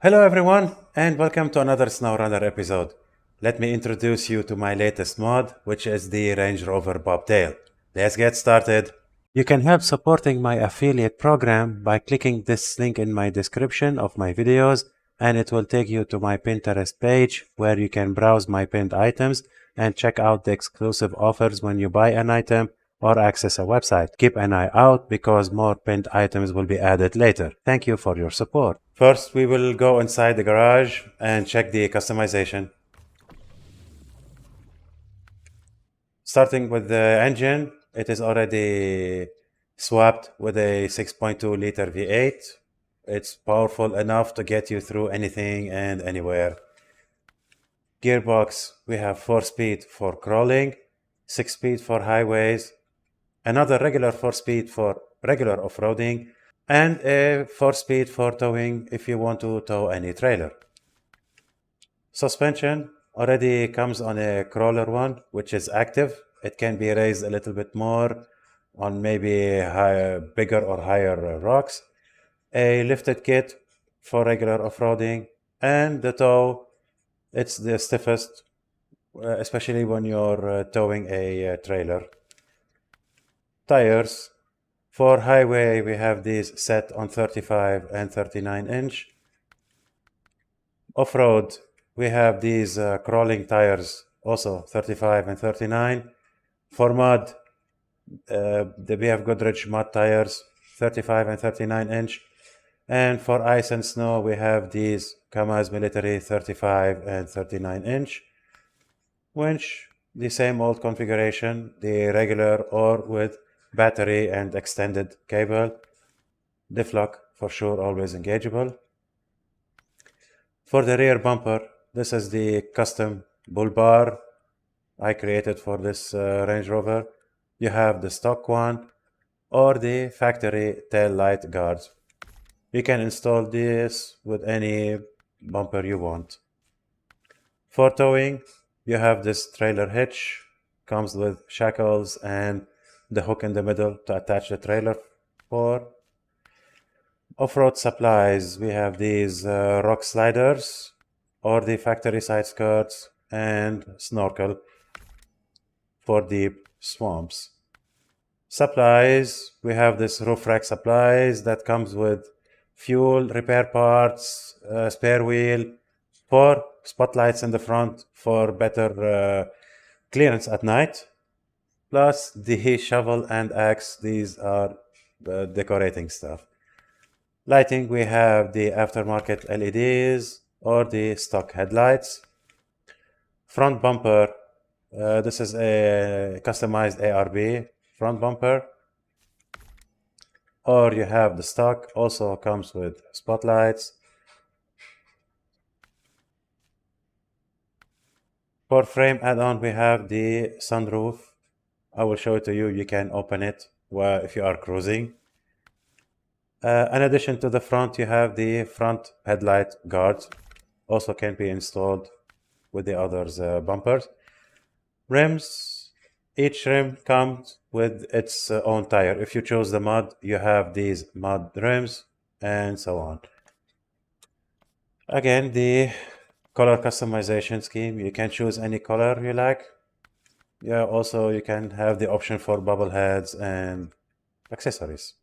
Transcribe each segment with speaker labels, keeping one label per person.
Speaker 1: Hello everyone and welcome to another SnowRunner episode. Let me introduce you to my latest mod, which is the Range Rover Bobtail. Let's get started. You can help supporting my affiliate program by clicking this link in my description of my videos, and it will take you to my Pinterest page where you can browse my pinned items and check out the exclusive offers when you buy an item or access a website. Keep an eye out because more pinned items will be added later. Thank you for your support. First, we will go inside the garage and check the customization. Starting with the engine, it is already swapped with a 6.2 liter V8. It's powerful enough to get you through anything and anywhere. Gearbox, we have 4-speed for crawling, 6-speed for highways, another regular 4-speed for regular off-roading, and a 4-speed for towing if you want to tow any trailer. Suspension already comes on a crawler one, which is active. It can be raised a little bit more on maybe bigger or higher rocks. A lifted kit for regular off-roading, and the tow, it's the stiffest, especially when you're towing a trailer. Tires. For highway, we have these set on 35 and 39 inch. Off-road, we have these crawling tires, also 35 and 39. For mud, we have Goodrich mud tires, 35 and 39 inch. And for ice and snow, we have these Kamaz Military 35 and 39 inch. Winch, the same old configuration, the regular or with battery and extended cable. Diff lock, for sure, always engageable. For the rear bumper, this is the custom bull bar I created for this Range Rover. You have the stock one or the factory tail light guards. You can install this with any bumper you want. For towing, you have this trailer hitch, comes with shackles and the hook in the middle to attach the trailer for. Off-road supplies, we have these rock sliders or the factory side skirts and snorkel for deep swamps. Supplies, we have this roof rack supplies that comes with fuel, repair parts, spare wheel, for spotlights in the front for better clearance at night, plus the shovel and axe. These are the decorating stuff. Lighting, we have the aftermarket LEDs or the stock headlights. Front bumper, this is a customized ARB front bumper. Or you have the stock, also comes with spotlights. For frame add-on, we have the sunroof. I will show it to you. You can open it if you are cruising. In addition to the front, you have the front headlight guards. Also can be installed with the others bumpers. Rims, each rim comes with its own tire. If you choose the mud, you have these mud rims and so on. Again, the color customization scheme, you can choose any color you like. Yeah, also you can have the option for bubble heads and accessories.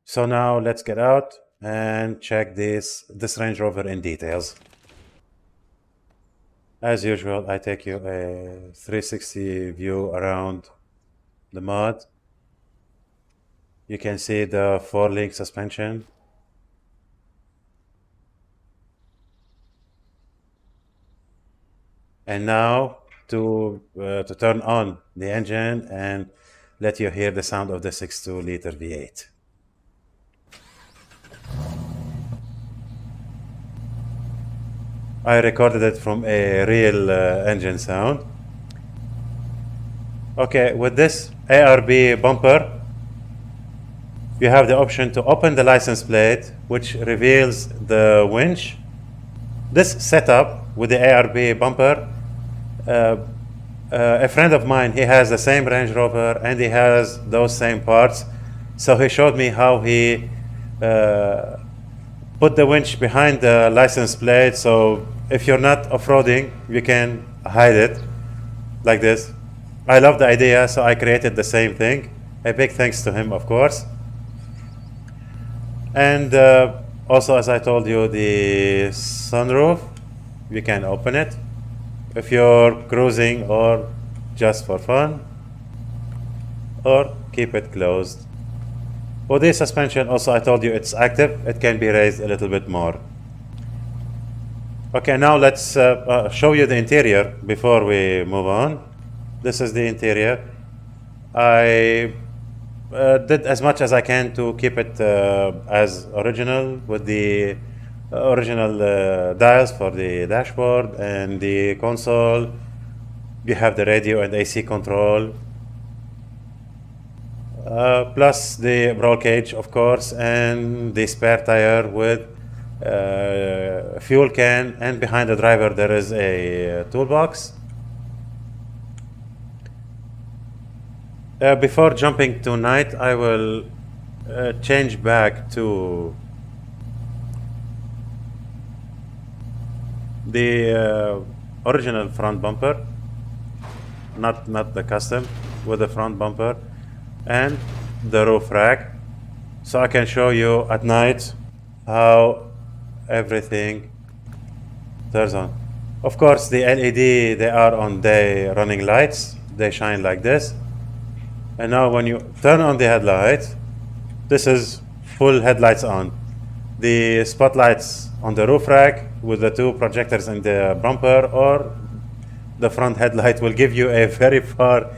Speaker 1: So now let's get out and check this Range Rover in details. As usual, I take you a 360 view around the mod. You can see the 4-link suspension. And now to turn on the engine and let you hear the sound of the 6.2 liter V8. I recorded it from a real engine sound. Okay, with this ARB bumper, you have the option to open the license plate, which reveals the winch. This setup with the ARB bumper, a friend of mine, he has the same Range Rover and he has those same parts. So he showed me how he put the winch behind the license plate, so if you're not off-roading, you can hide it like this. I love the idea, so I created the same thing. A big thanks to him, of course. And also, as I told you, the sunroof, you can open it if you're cruising or just for fun, or keep it closed. For the suspension, also I told you it's active. It can be raised a little bit more. Okay, now let's show you the interior before we move on. This is the interior. I did as much as I can to keep it as original, with the original dials for the dashboard and the console. You have the radio and AC control, plus the roll cage, of course, and the spare tire with fuel can, and behind the driver there is a toolbox. Before jumping to night, I will change back to the original front bumper, not the custom, with the front bumper and the roof rack, so I can show you at night how everything turns on. Of course, the LED, they are on day running lights. They shine like this. And now when you turn on the headlight, this is full headlights on. The spotlights on the roof rack with the two projectors in the bumper, or the front headlight, will give you a very far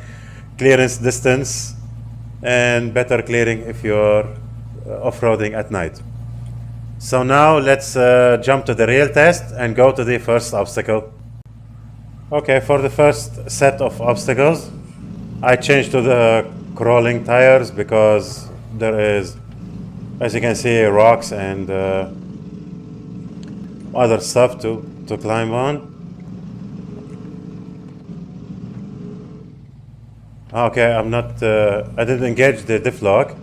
Speaker 1: clearance distance and better clearing if you're off-roading at night. So now let's jump to the real test and go to the first obstacle. Okay, for the first set of obstacles, I changed to the crawling tires because there is, as you can see, rocks and other stuff to climb on. Okay, I'm not, I didn't engage the diff lock.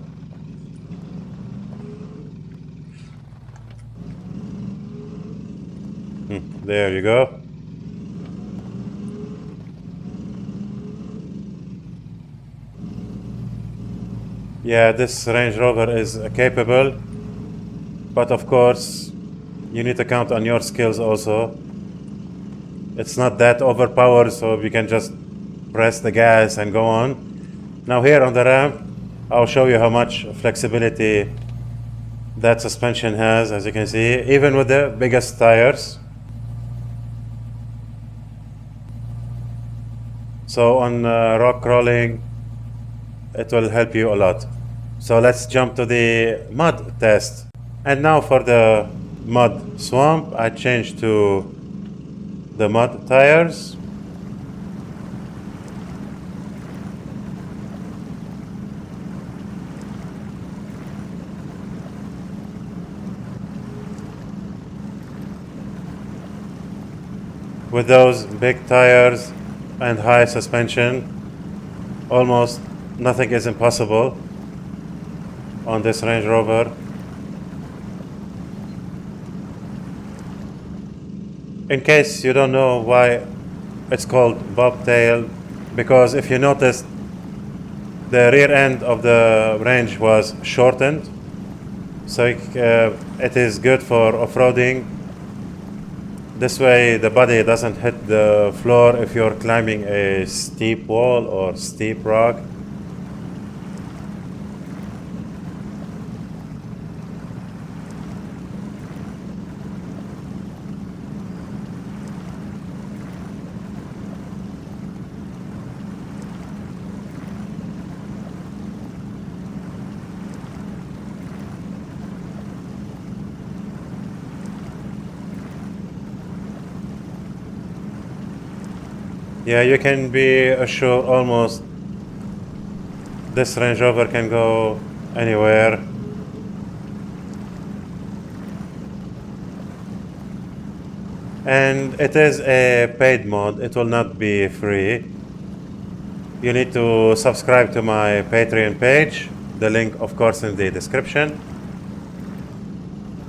Speaker 1: There you go. Yeah, this Range Rover is capable, but of course you need to count on your skills also. It's not that overpowered, so you can just press the gas and go on. Now here on the ramp, I'll show you how much flexibility that suspension has, as you can see, even with the biggest tires. So on rock crawling, it will help you a lot. So let's jump to the mud test. And now for the mud swamp, I changed to the mud tires. With those big tires and high suspension, almost nothing is impossible on this Range Rover. In case you don't know why it's called Bobtail, because if you noticed, the rear end of the Range was shortened, so it is good for off-roading. This way the body doesn't hit the floor if you're climbing a steep wall or steep rock. Yeah, you can be assured almost this Range Rover can go anywhere. And it is a paid mod, it will not be free. You need to subscribe to my Patreon page, the link of course in the description.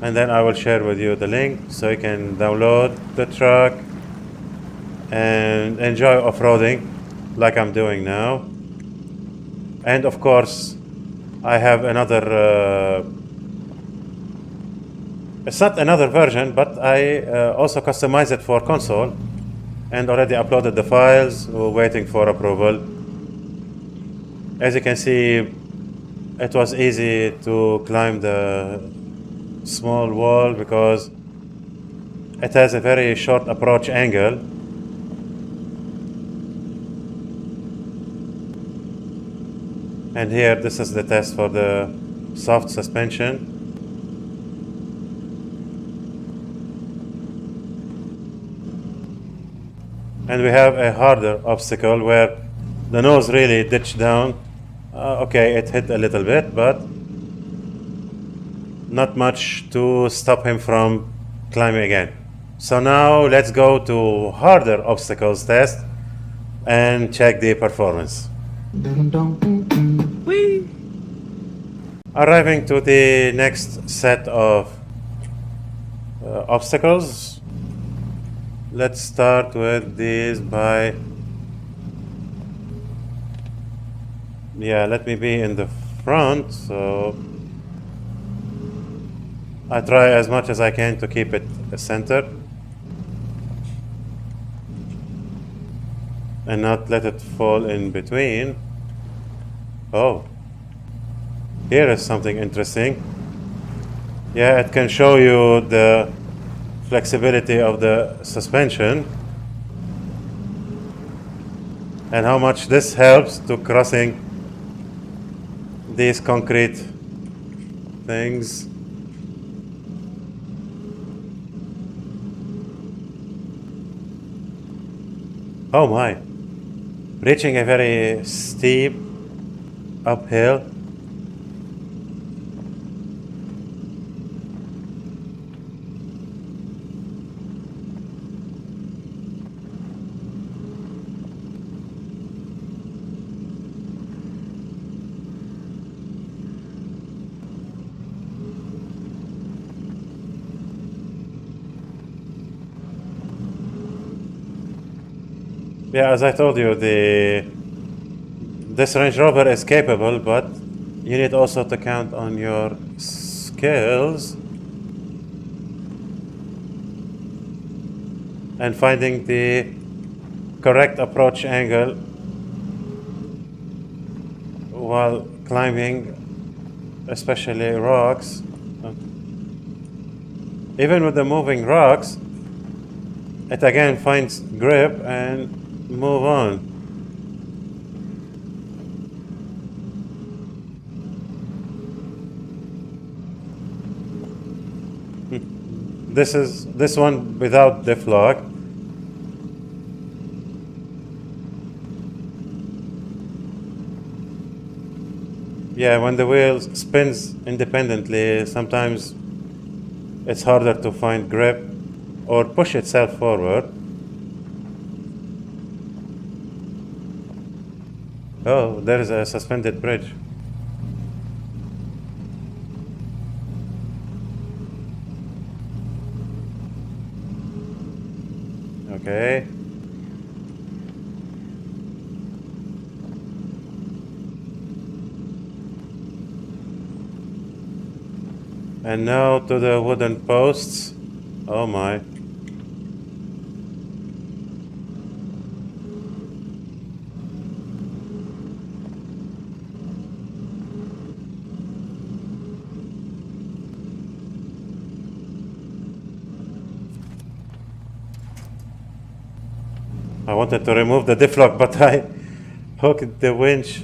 Speaker 1: and then I will share with you the link so you can download the truck and enjoy off-roading like I'm doing now. And of course, I have another it's not another version, but I also customized it for console and already uploaded the files, waiting for approval. As you can see, it was easy to climb the small wall because it has a very short approach angle. And here, this is the test for the soft suspension. And we have a harder obstacle where the nose really ditched down. Okay, it hit a little bit, but not much to stop him from climbing again. So now let's go to harder obstacles test and check the performance.
Speaker 2: Whee!
Speaker 1: Arriving to the next set of obstacles. Let's start with these by... Yeah, let me be in the front, so I try as much as I can to keep it centered and not let it fall in between. Oh, here is something interesting. Yeah, it can show you the flexibility of the suspension and how much this helps to crossing these concrete things. Oh my, reaching a very steep uphill. Yeah, as I told you, this Range Rover is capable, but you need also to count on your skills and finding the correct approach angle while climbing, especially rocks. Even with the moving rocks, it again finds grip and move on. This one without diff lock. Yeah, when the wheel spins independently, sometimes it's harder to find grip or push itself forward. Oh, there is a suspended bridge. Okay. And now to the wooden posts. Oh my. I wanted to remove the diff lock, but I hooked the winch.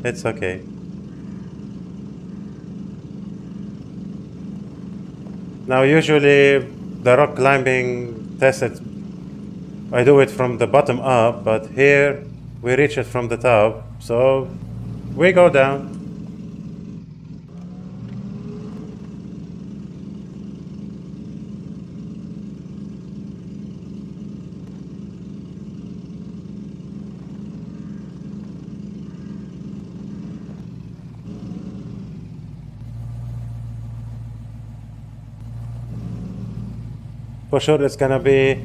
Speaker 1: It's okay. Now usually the rock climbing test, I do it from the bottom up, but here we reach it from the top, so we go down. For sure it's gonna be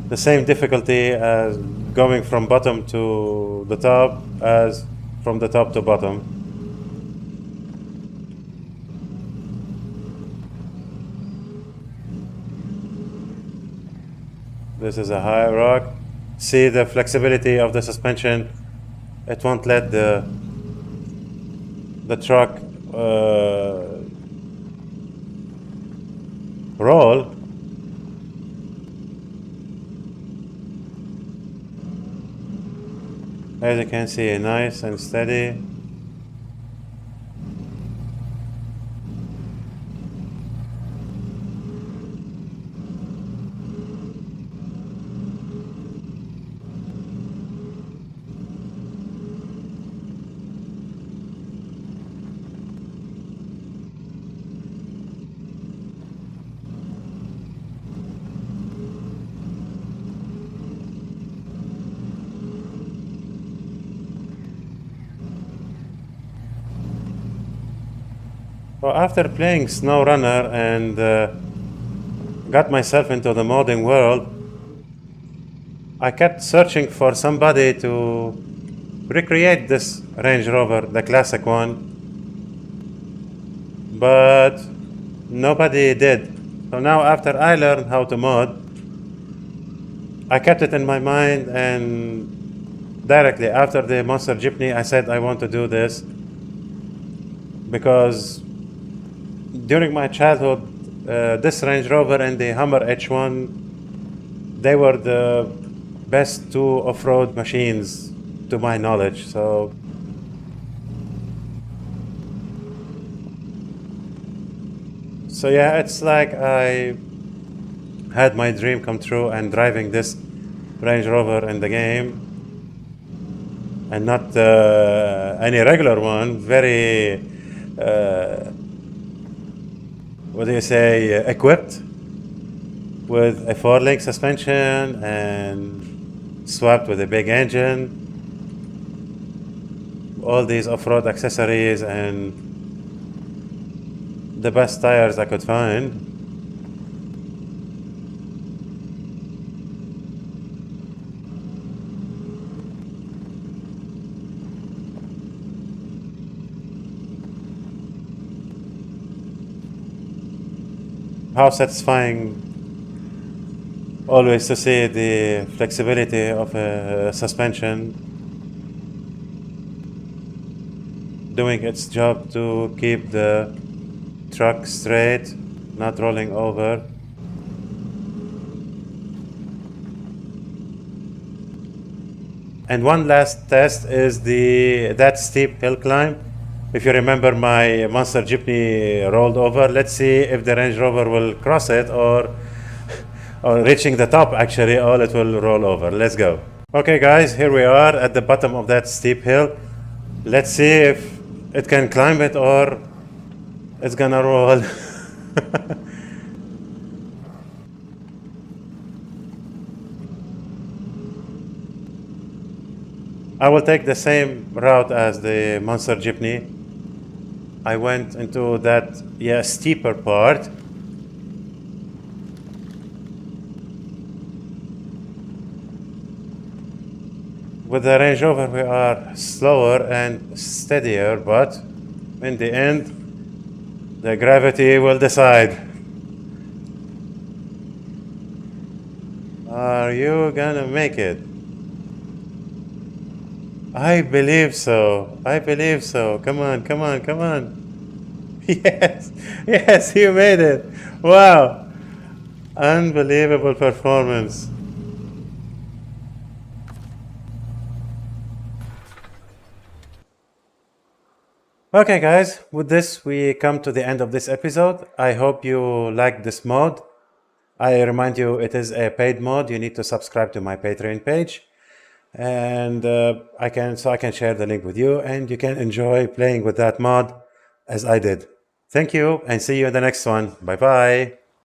Speaker 1: the same difficulty as going from bottom to the top as from the top to bottom. This is a high rock. See the flexibility of the suspension. It won't let the truck roll. As you can see, nice and steady. Well, after playing SnowRunner and got myself into the modding world, I kept searching for somebody to recreate this Range Rover, the classic one, but nobody did. So now after I learned how to mod, I kept it in my mind, and directly after the Monster Jeepney I said I want to do this because during my childhood this Range Rover and the Hummer H1, they were the best two off-road machines to my knowledge. So yeah, it's like I had my dream come true and driving this Range Rover in the game, and not any regular one, very what do you say, equipped with a 4-link suspension and swapped with a big engine, all these off-road accessories and the best tires I could find. How satisfying always to see the flexibility of a suspension doing its job to keep the truck straight, not rolling over. And one last test is that steep hill climb. If you remember, my Monster Jeepney rolled over. Let's see if the Range Rover will cross it, or reaching the top actually, or it will roll over. Let's go. Okay guys, here we are at the bottom of that steep hill. Let's see if it can climb it or it's gonna roll. I will take the same route as the Monster Jeepney. I went into that steeper part. With the Range Rover we are slower and steadier, but in the end the gravity will decide. Are you gonna make it? I believe so. I believe so. Come on, come on, come on. Yes, yes, you made it. Wow. Unbelievable performance. Okay guys, with this we come to the end of this episode. I hope you liked this mod. I remind you, it is a paid mod. You need to subscribe to my Patreon page, and I can share the link with you, and you can enjoy playing with that mod as I did. Thank you, and see you in the next one. Bye bye.